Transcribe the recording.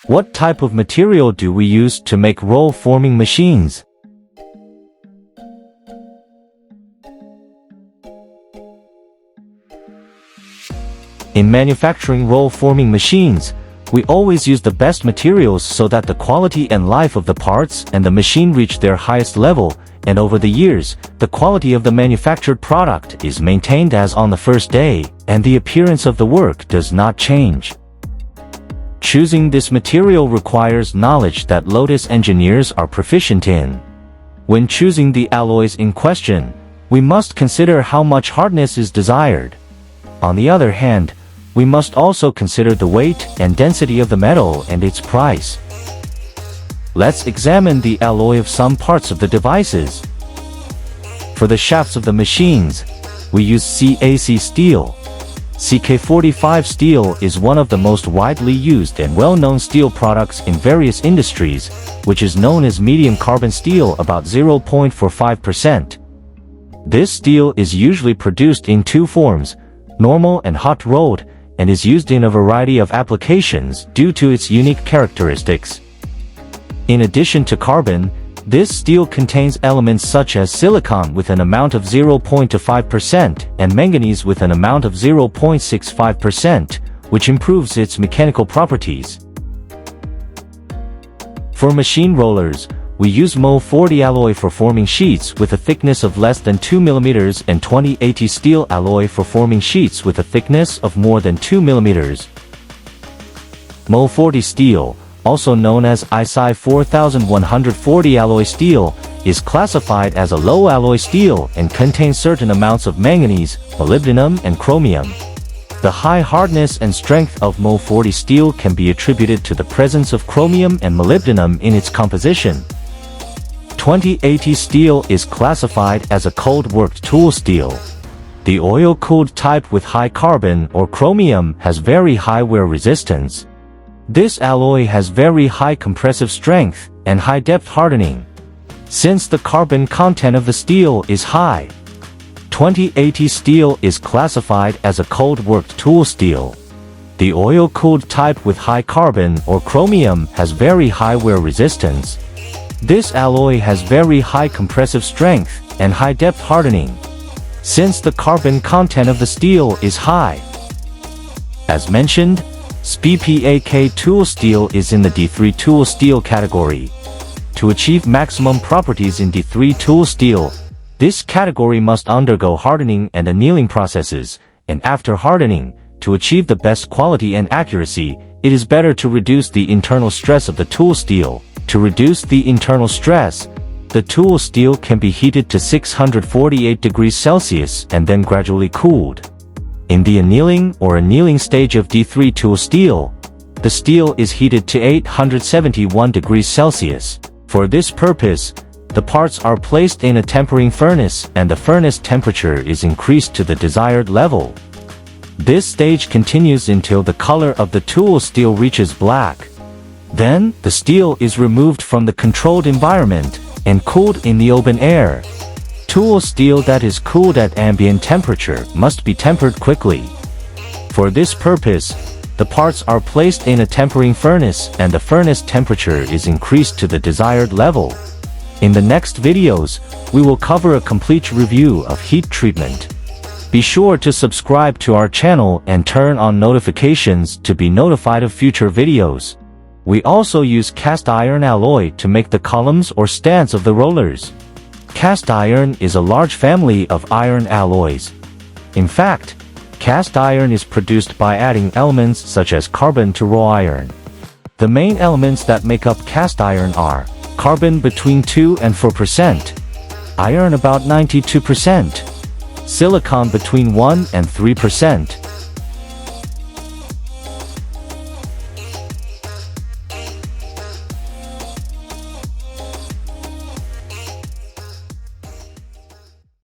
What type of material do we use to make roll-forming machines? In manufacturing roll-forming machines, we always use the best materials so that the quality and life of the parts and the machine reach their highest level, and over the years, the quality of the manufactured product is maintained as on the first day, and the appearance of the work does not change. Choosing this material requires knowledge that Lotus engineers are proficient in. When choosing the alloys in question, we must consider how much hardness is desired. On the other hand, we must also consider the weight and density of the metal and its price. Let's examine the alloy of some parts of the devices. For the shafts of the machines, we use CAC steel. CK45 steel is one of the most widely used and well-known steel products in various industries, which is known as medium carbon steel, about 0.45%. This steel is usually produced in two forms, normal and hot-rolled, and is used in a variety of applications due to its unique characteristics. In addition to carbon, this steel contains elements such as silicon with an amount of 0.25% and manganese with an amount of 0.65%, which improves its mechanical properties. For machine rollers, we use Mo40 alloy for forming sheets with a thickness of less than 2 mm and 2080 steel alloy for forming sheets with a thickness of more than 2 mm. Mo40 steel, also known as ISI 4140 alloy steel, is classified as a low alloy steel and contains certain amounts of manganese, molybdenum and chromium. The high hardness and strength of Mo40 steel can be attributed to the presence of chromium and molybdenum in its composition. 2080 steel is classified as a cold-worked tool steel. The oil-cooled type with high carbon or chromium has very high wear resistance. This alloy has very high compressive strength and high depth hardening. Since the carbon content of the steel is high, 2080 steel is classified as a cold-worked tool steel. The oil-cooled type with high carbon or chromium has very high wear resistance. This alloy has very high compressive strength and high depth hardening, since the carbon content of the steel is high. As mentioned, SPPAK tool steel is in the D3 tool steel category. To achieve maximum properties in D3 tool steel, this category must undergo hardening and annealing processes, and after hardening, to achieve the best quality and accuracy, it is better to reduce the internal stress of the tool steel. To reduce the internal stress, the tool steel can be heated to 648 degrees Celsius and then gradually cooled. In the annealing stage of D3 tool steel, the steel is heated to 871 degrees Celsius. For this purpose, the parts are placed in a tempering furnace and the furnace temperature is increased to the desired level. This stage continues until the color of the tool steel reaches black. Then, the steel is removed from the controlled environment and cooled in the open air. Tool steel that is cooled at ambient temperature must be tempered quickly. For this purpose, the parts are placed in a tempering furnace and the furnace temperature is increased to the desired level. In the next videos, we will cover a complete review of heat treatment. Be sure to subscribe to our channel and turn on notifications to be notified of future videos. We also use cast iron alloy to make the columns or stands of the rollers. Cast iron is a large family of iron alloys. In fact, cast iron is produced by adding elements such as carbon to raw iron. The main elements that make up cast iron are carbon between 2 and 4%, iron about 92%, silicon between 1 and 3%,